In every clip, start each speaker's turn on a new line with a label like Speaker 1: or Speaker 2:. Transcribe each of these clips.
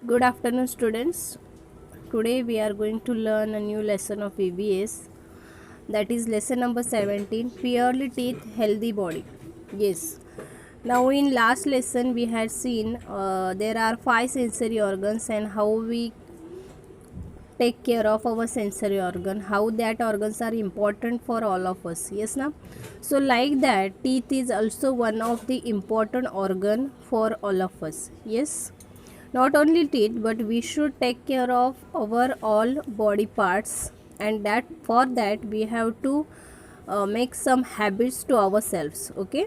Speaker 1: Good afternoon, students. Today we are going to learn a new lesson of EVS, that is lesson number 17, Purely Teeth, Healthy Body. Yes. Now, in last lesson, we had seen there are 5 sensory organs and how we take care of our sensory organ, how that organs are important for all of us. Yes, now. So, like that, teeth is also one of the important organ for all of us. Yes. Not only teeth, but we should take care of our all body parts, and that for that we have to make some habits to ourselves. Okay,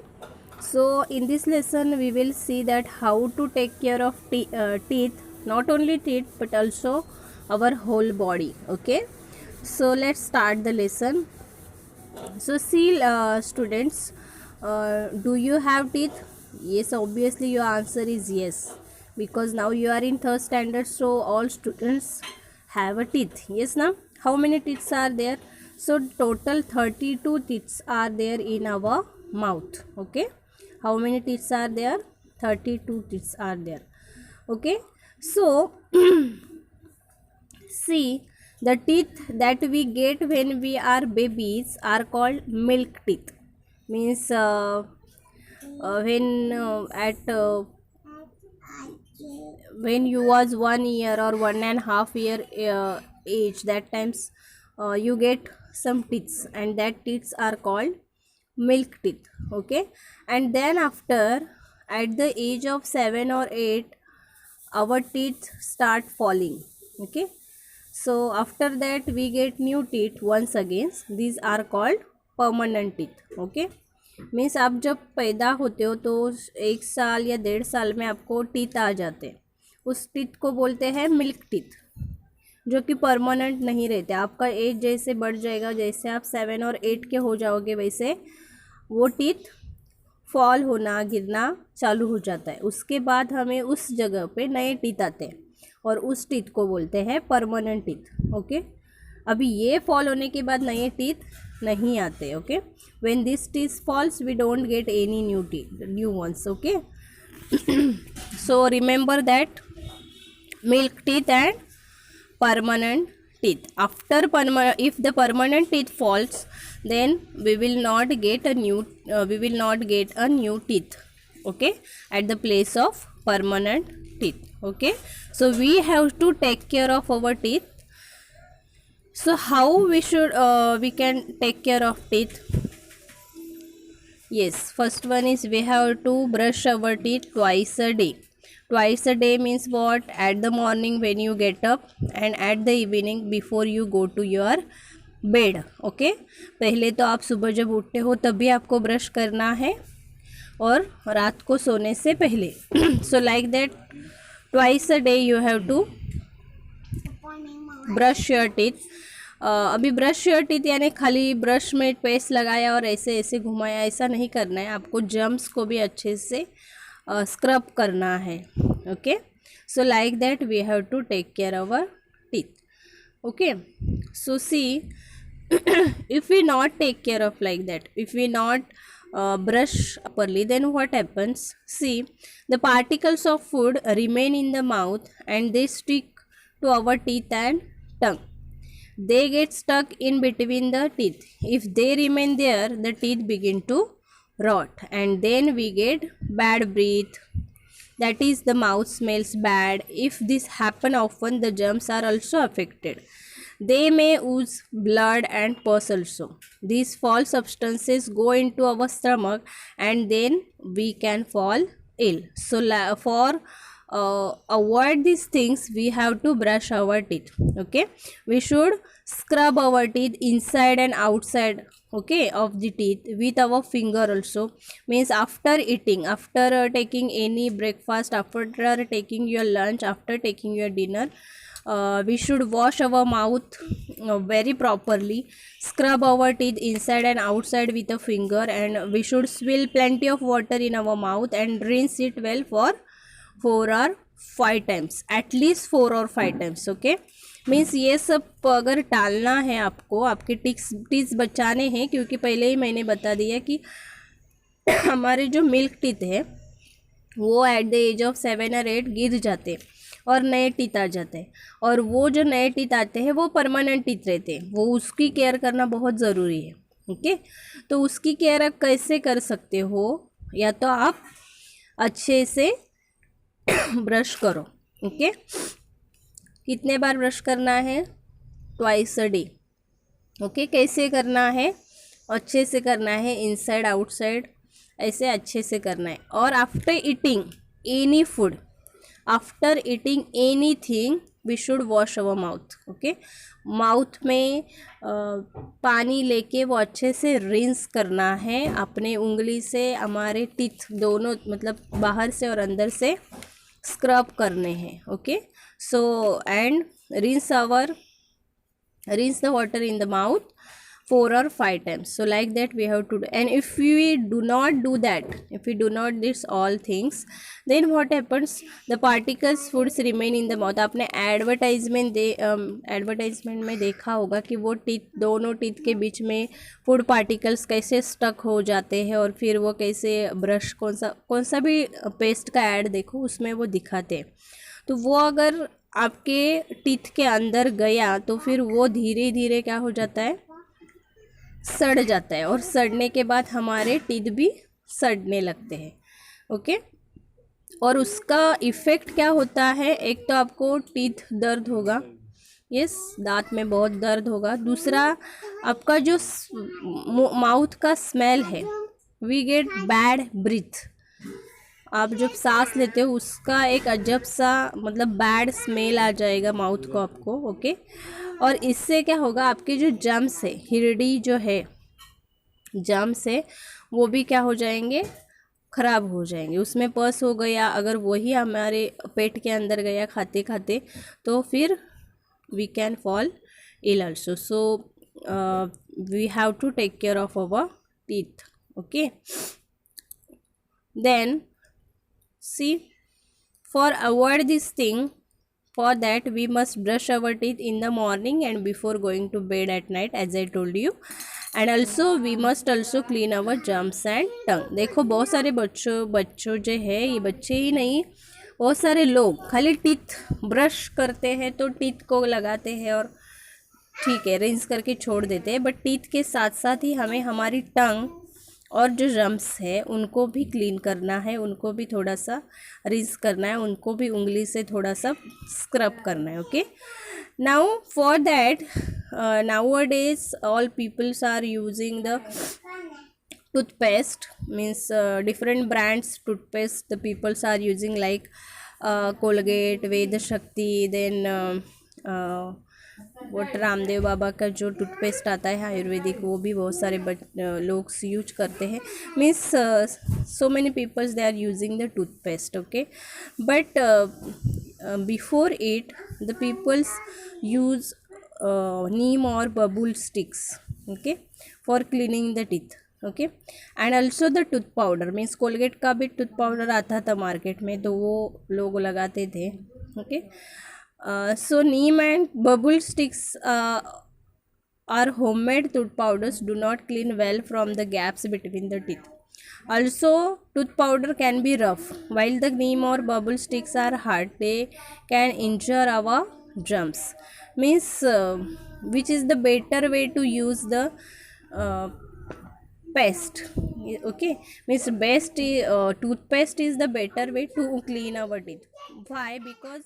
Speaker 1: so in this lesson we will see that how to take care of teeth, not only teeth but also our whole body. Okay, so let's start the lesson. So see, students, do you have teeth? Yes, obviously your answer is yes, because now you are in third standard, so all students have a teeth. Yes, now how many teeth are there? So total 32 teeth are there in our mouth. Okay, how many teeth are there? 32 teeth are there. Okay, so see, the teeth that we get when we are babies are called milk teeth. Means when you was 1 year or 1.5 year age, that times you get some teeth, and that teeth are called milk teeth. Okay, and then after, at the age of 7 or 8, our teeth start falling. Okay, so after that we get new teeth once again. These are called permanent teeth. Okay, means आप जब पैदा होते हो तो 1 साल या 1.5 साल में आपको टीथ आ जाते हैं, उस टीथ को बोलते हैं मिल्क टीथ, जो कि परमानेंट नहीं रहते. आपका एज जैसे बढ़ जाएगा, जैसे आप 7 और 8 के हो जाओगे, वैसे वो टीथ फॉल होना, गिरना चालू हो जाता है. उसके बाद हमें उस जगह पे नए टीथ आते हैं और उस टीथ को बोलते हैं परमानेंट टीथ. ओके, अभी ये फॉल होने के बाद नए टीथ नहीं आते. Okay, when this teeth falls we don't get any new ones. Okay, so remember that milk teeth and permanent teeth. After if the permanent teeth falls, then we will not get a new teeth. Okay, at the place of permanent teeth. Okay, so we have to take care of our teeth. So how we can take care of teeth? Yes, first one is we have to brush our teeth twice a day. Twice a day means what? At the morning when you get up, and at the evening before you go to your bed. Okay, पहले तो आप सुबह जब उठते हो तभी आपको brush करना है, और रात को सोने से पहले. So like that twice a day you have to brush your teeth. अभी ब्रश योर टीथ यानी खाली ब्रश में पेस्ट लगाया और ऐसे ऐसे घुमाया, ऐसा नहीं करना है. आपको जम्स को भी अच्छे से स्क्रब करना है. Okay, so like that we have to take care our teeth. Okay, so see, if we not take care of like that, if we not brush properly, then what happens? See, the particles of food remain in the mouth and they stick to our teeth and tongue. They get stuck in between the teeth. If they remain there, the teeth begin to rot, and then we get bad breath, that is the mouth smells bad. If this happen often, the germs are also affected. They may ooze blood and pus also. These foul substances go into our stomach, and then we can fall ill. So for avoid these things, we have to brush our teeth. Okay, we should scrub our teeth inside and outside, okay, of the teeth with our finger also. Means after eating, after taking any breakfast, after taking your lunch, after taking your dinner, we should wash our mouth very properly, scrub our teeth inside and outside with a finger, and we should swill plenty of water in our mouth and rinse it well for 4 or 5 times, at least 4 or 5 times. Okay, means ये सब अगर टालना है आपको, आपके teeth बचाने हैं, क्योंकि पहले ही मैंने बता दिया कि हमारे जो मिल्क टीथ है वो एट द एज ऑफ 7 और 8 गिर जाते हैं. और नए टीथ आ जाते हैं, और वो जो नए टीथ आते हैं वो परमानेंट टीथ रहते हैं, वो उसकी केयर करना बहुत ज़रूरी है। ओके, तो उसकी केयर आप कैसे कर सकते हो, या तो आप अच्छे से ब्रश करो। ओके, कितने बार ब्रश करना है, ट्वाइस अ डे। ओके, कैसे करना है, अच्छे से करना है, इनसाइड आउटसाइड ऐसे अच्छे से करना है। और after eating any food, after eating anything we should wash our mouth. Okay, mouth में पानी लेके वो अच्छे से रिंस करना है अपने उंगली से, हमारे टीथ दोनों मतलब बाहर से और अंदर से स्क्रब करने हैं। Okay, so and rinse the water in the mouth 4 or 5 times. So like that we have to do. And if we do not do that, if we do not this all things, then what happens, the particles foods remain in the mouth. आपने advertisement में देखा होगा कि वो teeth, दोनों teeth के बीच में food particles कैसे स्टक हो जाते हैं, और फिर वो कैसे ब्रश, कौन सा भी पेस्ट का ऐड देखो उसमें वो दिखाते हैं। तो वो अगर आपके टीथ के अंदर गया तो फिर वो धीरे धीरे क्या हो जाता है, सड़ जाता है, और सड़ने के बाद हमारे टीथ भी सड़ने लगते हैं। ओके, और उसका इफ़ेक्ट क्या होता है, एक तो आपको टीथ दर्द होगा, यस, दांत में बहुत दर्द होगा। दूसरा, आपका जो माउथ का स्मेल है, वी गेट बैड ब्रीथ, आप जब सांस लेते हो उसका एक अजब सा मतलब बैड स्मेल आ जाएगा माउथ को आपको। ओके, और इससे क्या होगा, आपके जो जम्स है, हिरडी जो है जम्स है, वो भी क्या हो जाएंगे, ख़राब हो जाएंगे। उसमें पस हो गया, अगर वही हमारे पेट के अंदर गया खाते खाते, तो फिर we can fall ill also. So we have to take care of our teeth. Okay, then see, for avoid this thing, for that we must brush our teeth in the morning and before going to bed at night, as I told you. And also we must also clean our gums and tongue. देखो बहुत सारे बच्चों जो है, ये बच्चे ही नहीं, बहुत सारे लोग खाली टीथ ब्रश करते हैं तो टीथ को लगाते हैं और ठीक है रिंस करके छोड़ देते हैं, बट टीथ के साथ साथ ही हमें हमारी टंग और जो जम्स है उनको भी क्लीन करना है, उनको भी थोड़ा सा रिंस करना है, उनको भी उंगली से थोड़ा सा स्क्रब करना है। Okay, now for that nowadays all peoples are using the toothpaste, means different brands toothpaste the peoples are using, like Colgate, Ved Shakti, then what Ramdev Baba का जो टूथपेस्ट आता है आयुर्वेदिक, वो भी बहुत सारे लोग यूज करते हैं। Means so many peoples they are using the toothpaste. Okay, but before it the peoples use neem और babul sticks, okay, for cleaning the teeth. Okay, and also the tooth powder, means Colgate का भी tooth powder आता था market में, तो वो लोग लगाते थे। Okay, so neem and bubble sticks are homemade tooth powders, do not clean well from the gaps between the teeth. Also tooth powder can be rough, while the neem or bubble sticks are hard, they can injure our gums. Means which is the better way to use the paste? Okay, means best toothpaste is the better way to clean our teeth. Why? Because